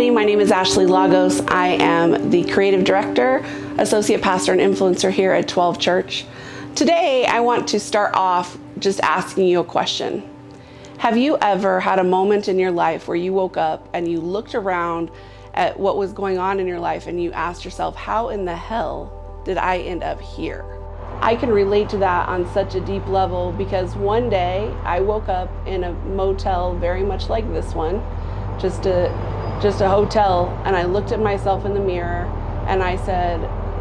everybody. My name is Ashley Lagos. I am the creative director, associate pastor, and influencer here at XII Church. Today, I want to start off just asking you a question. Have you ever had a moment in your life where you woke up and you looked around at what was going on in your life and you asked yourself, how in the hell did I end up here? I can relate to that on such a deep level because one day I woke up in a motel very much like this one, just a hotel, and I looked at myself in the mirror and I said,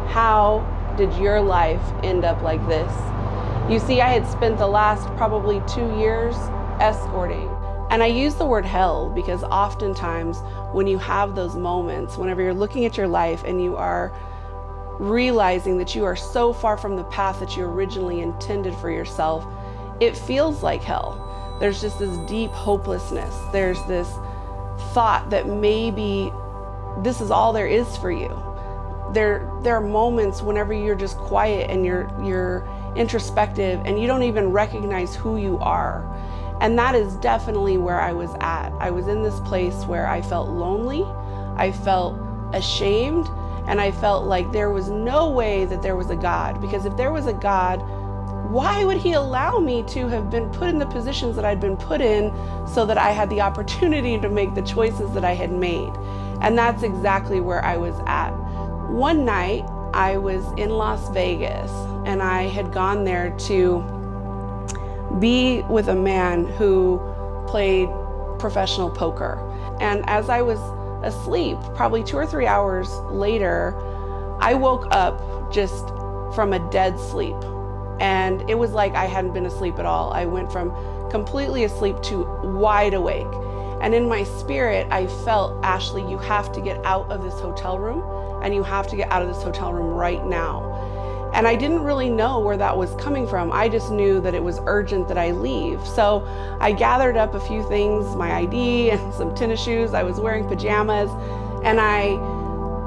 how did your life end up like this? You see, I had spent the last probably 2 years escorting. And I use the word hell because oftentimes when you have those moments, whenever you're looking at your life and you are realizing that you are so far from the path that you originally intended for yourself, it feels like hell. There's just this deep hopelessness. There's this thought that maybe this is all there is for you. There are moments whenever you're just quiet and you're introspective and you don't even recognize who you are. And that is definitely where I was at. I was in this place where I felt lonely, I felt ashamed, and I felt like there was no way that there was a God. Because if there was a God, why would he allow me to have been put in the positions that I'd been put in so that I had the opportunity to make the choices that I had made? And that's exactly where I was at. One night I was in Las Vegas and I had gone there to be with a man who played professional poker. And as I was asleep, probably 2 or 3 hours later, I woke up just from a dead sleep. And it was like I hadn't been asleep at all. I went from completely asleep to wide awake. And in my spirit, I felt, Ashley, you have to get out of this hotel room, and you have to get out of this hotel room right now. And I didn't really know where that was coming from. I just knew that it was urgent that I leave. So I gathered up a few things, my ID and some tennis shoes. I was wearing pajamas, and I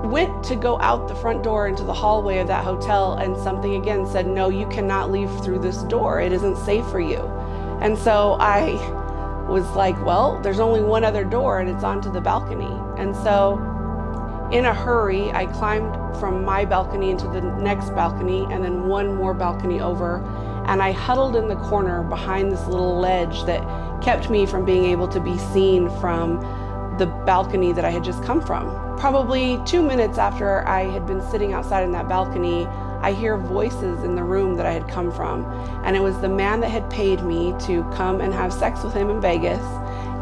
went to go out the front door into the hallway of that hotel, and something again said, no, you cannot leave through this door. It isn't safe for you. And so I was like, well, there's only one other door and it's onto the balcony. And so in a hurry, I climbed from my balcony into the next balcony and then one more balcony over. And I huddled in the corner behind this little ledge that kept me from being able to be seen from the balcony that I had just come from. Probably 2 minutes after I had been sitting outside in that balcony, I hear voices in the room that I had come from. And it was the man that had paid me to come and have sex with him in Vegas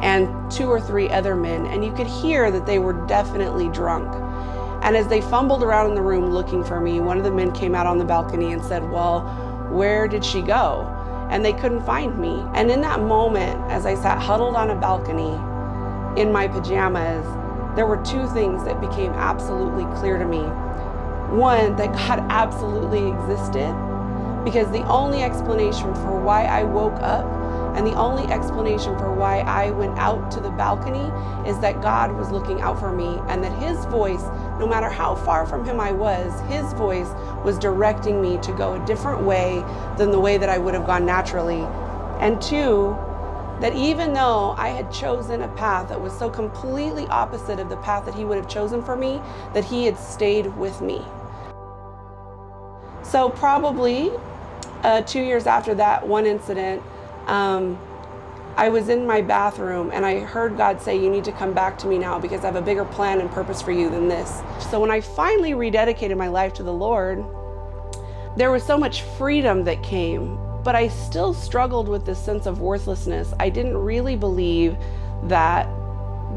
and 2 or 3 other men. And you could hear that they were definitely drunk. And as they fumbled around in the room looking for me, one of the men came out on the balcony and said, well, where did she go? And they couldn't find me. And in that moment, as I sat huddled on a balcony in my pajamas, there were 2 things that became absolutely clear to me. One, that God absolutely existed, because the only explanation for why I woke up and the only explanation for why I went out to the balcony is that God was looking out for me, and that his voice, no matter how far from him I was, his voice was directing me to go a different way than the way that I would have gone naturally. And 2, that even though I had chosen a path that was so completely opposite of the path that he would have chosen for me, that he had stayed with me. So probably 2 years after that one incident, I was in my bathroom and I heard God say, you need to come back to me now because I have a bigger plan and purpose for you than this. So when I finally rededicated my life to the Lord, there was so much freedom that came, but I still struggled with this sense of worthlessness. I didn't really believe that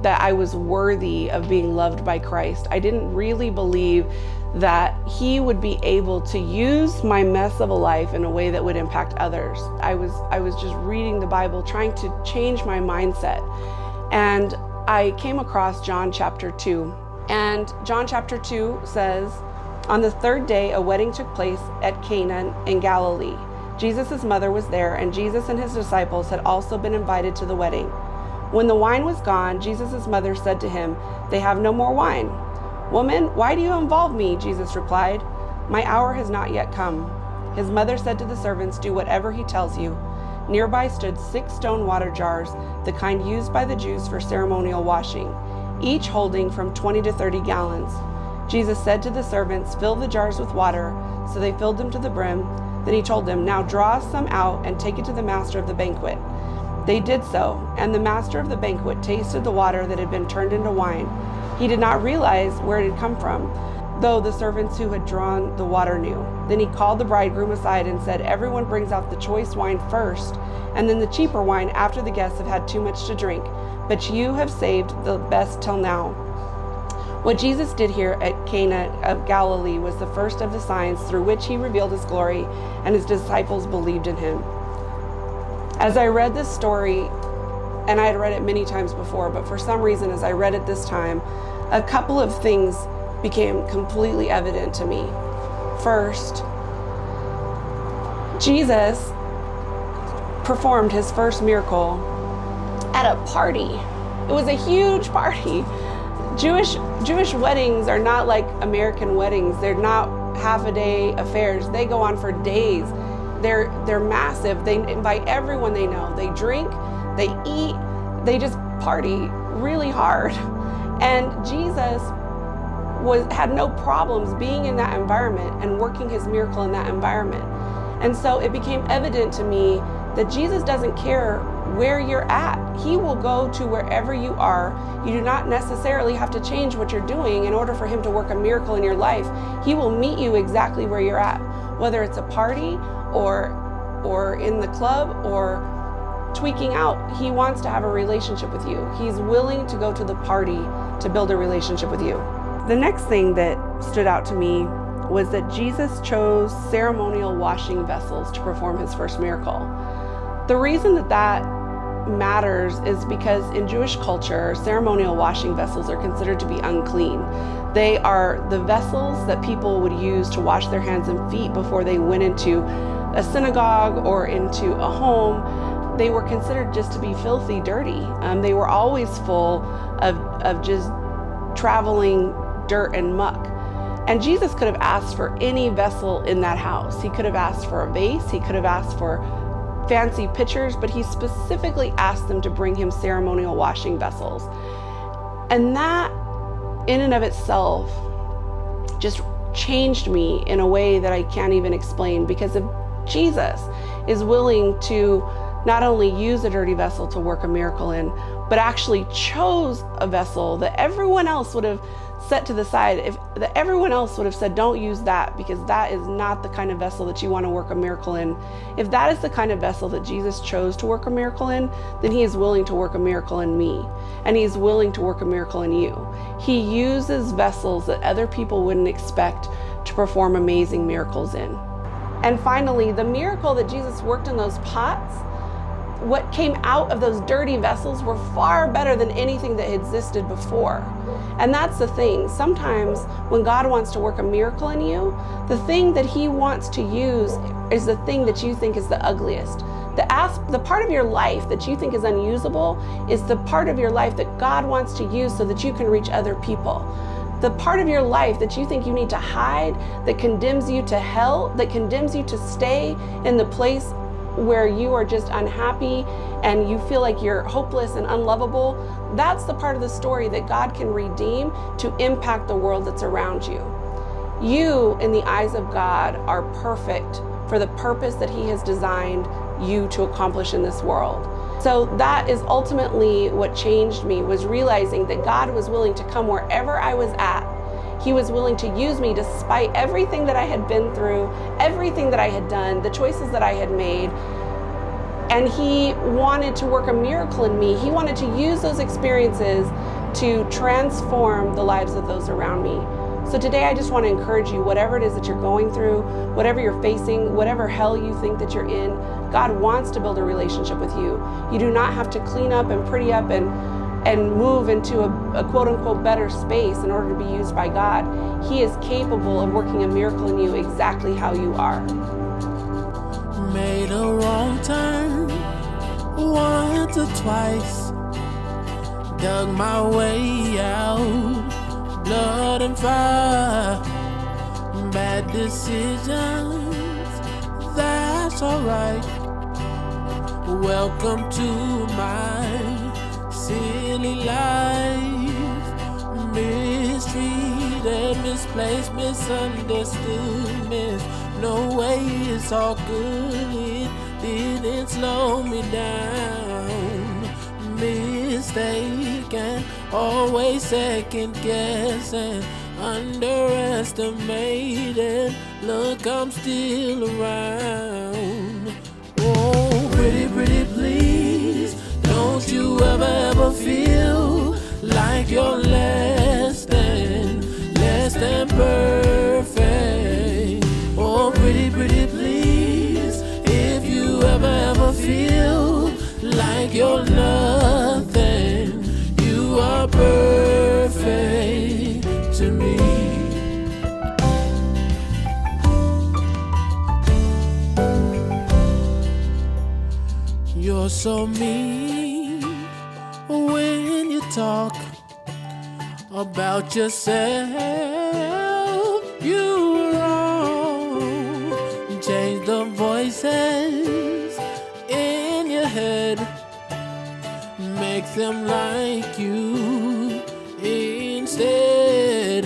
I was worthy of being loved by Christ. I didn't really believe that he would be able to use my mess of a life in a way that would impact others. I was just reading the Bible, trying to change my mindset. And I came across John chapter 2. And John chapter 2 says, on the 3rd day, a wedding took place at Cana in Galilee. Jesus' mother was there, and Jesus and his disciples had also been invited to the wedding. When the wine was gone, Jesus' mother said to him, they have no more wine. Woman, why do you involve me? Jesus replied, my hour has not yet come. His mother said to the servants, do whatever he tells you. Nearby stood 6 stone water jars, the kind used by the Jews for ceremonial washing. each holding from 20 to 30 gallons. Jesus said to the servants, "Fill the jars with water." So they filled them to the brim. Then he told them, "Now draw some out and take it to the master of the banquet." They did so, and the master of the banquet tasted the water that had been turned into wine. He did not realize where it had come from, though the servants who had drawn the water knew. Then he called the bridegroom aside and said, "Everyone brings out the choice wine first, and then the cheaper wine after the guests have had too much to drink. But you have saved the best till now." What Jesus did here at Cana of Galilee was the first of the signs through which he revealed his glory, and his disciples believed in him. As I read this story, and I had read it many times before, but for some reason as I read it this time, a couple of things became completely evident to me. First, Jesus performed his first miracle at a party. It was a huge party. Jewish weddings are not like American weddings. They're not half-a-day affairs. They go on for days. They're massive. They invite everyone they know. They drink, they eat, they just party really hard. And Jesus had no problems being in that environment and working his miracle in that environment. And so it became evident to me that Jesus doesn't care where you're at. He will go to wherever you are. You do not necessarily have to change what you're doing in order for him to work a miracle in your life. He will meet you exactly where you're at, whether it's a party or in the club or tweaking out. He wants to have a relationship with you. He's willing to go to the party to build a relationship with you. The next thing that stood out to me was that Jesus chose ceremonial washing vessels to perform his first miracle. The reason that matters is because in Jewish culture, ceremonial washing vessels are considered to be unclean. They are the vessels that people would use to wash their hands and feet before they went into a synagogue or into a home. They were considered just to be filthy dirty. They were always full of just traveling dirt and muck. And Jesus could have asked for any vessel in that house. He could have asked for a vase. He could have asked for fancy pitchers, but he specifically asked them to bring him ceremonial washing vessels. And that in and of itself just changed me in a way that I can't even explain, because if Jesus is willing to not only use a dirty vessel to work a miracle in, but actually chose a vessel that everyone else would have set to the side, that everyone else would have said, "Don't use that, because that is not the kind of vessel that you want to work a miracle in." If that is the kind of vessel that Jesus chose to work a miracle in, then he is willing to work a miracle in me, and he's willing to work a miracle in you. He uses vessels that other people wouldn't expect to perform amazing miracles in. And finally, the miracle that Jesus worked in those pots, what came out of those dirty vessels were far better than anything that existed before. And that's the thing. Sometimes when God wants to work a miracle in you, the thing that he wants to use is the thing that you think is the ugliest. The part of your life that you think is unusable is the part of your life that God wants to use so that you can reach other people. The part of your life that you think you need to hide, that condemns you to hell, that condemns you to stay in the place where you are just unhappy and you feel like you're hopeless and unlovable, that's the part of the story that God can redeem to impact the world that's around you. You, in the eyes of God, are perfect for the purpose that he has designed you to accomplish in this world. So that is ultimately what changed me, was realizing that God was willing to come wherever I was at. He was willing to use me despite everything that I had been through, everything that I had done, the choices that I had made. And he wanted to work a miracle in me. He wanted to use those experiences to transform the lives of those around me. So today I just want to encourage you, whatever it is that you're going through, whatever you're facing, whatever hell you think that you're in, God wants to build a relationship with you. You do not have to clean up and pretty up and move into a quote-unquote better space in order to be used by God. He is capable of working a miracle in you exactly how you are. Made a wrong turn once or twice, dug my way out, blood and fire, bad decisions, that's alright. Welcome to my silly life. mistreated, misplaced, misunderstood, no way, it's all good. It didn't slow me down. Mistaken, always second guessing, underestimated. Look, I'm still around. Oh, pretty, pretty please, don't you ever feel like you're less than perfect. Oh, pretty, pretty please, if you ever feel like you're nothing, you are perfect to me. You're so mean when you talk about yourself. You're wrong. Change the voices in your head, make them like you instead.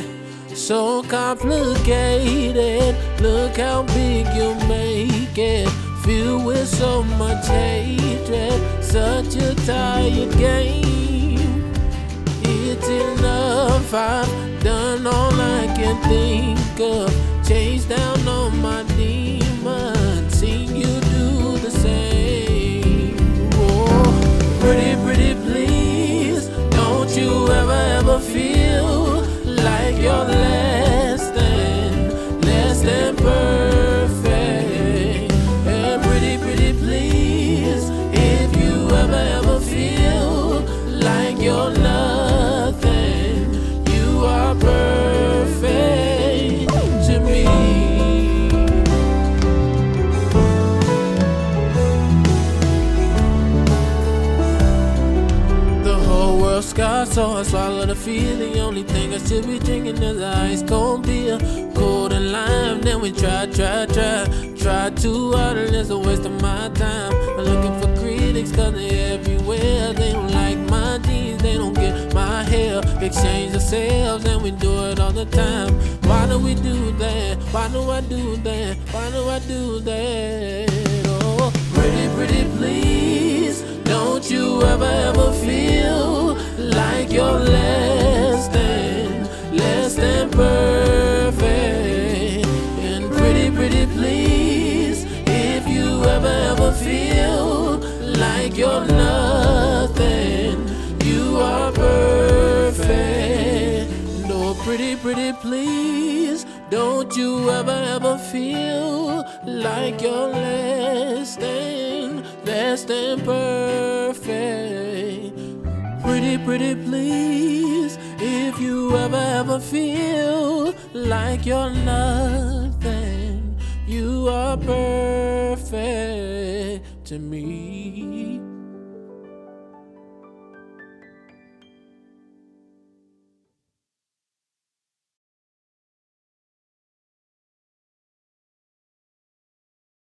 So complicated, look how big you make it. Filled with so much hatred, such a tired game. It's enough, I've done all I can think of. Chased down all my demons, seen you do the same. Oh, pretty, pretty please, don't you ever feel like you're less than perfect. And pretty, pretty please, if you ever feel like you're nothing, you are perfect to me. The whole world's scarred, so I swallow the fear. The only thing I should be drinking is an ice cold beer, cold and lime. Then we try too hard, and it's a waste of my time. I'm looking for critics, cause they're everywhere. They don't like my jeans, they don't get my hair. Exchange ourselves, and we do it all the time. Why do we do that? Why do I do that? Why do I do that? Oh, pretty, pretty please, don't you ever feel like you're less than perfect. And pretty, pretty please, if you ever feel like you're nothing, you are perfect. No, pretty, pretty please, don't you ever feel like you're less than perfect. Pretty, pretty please, if you ever feel like you're nothing, you are perfect to me.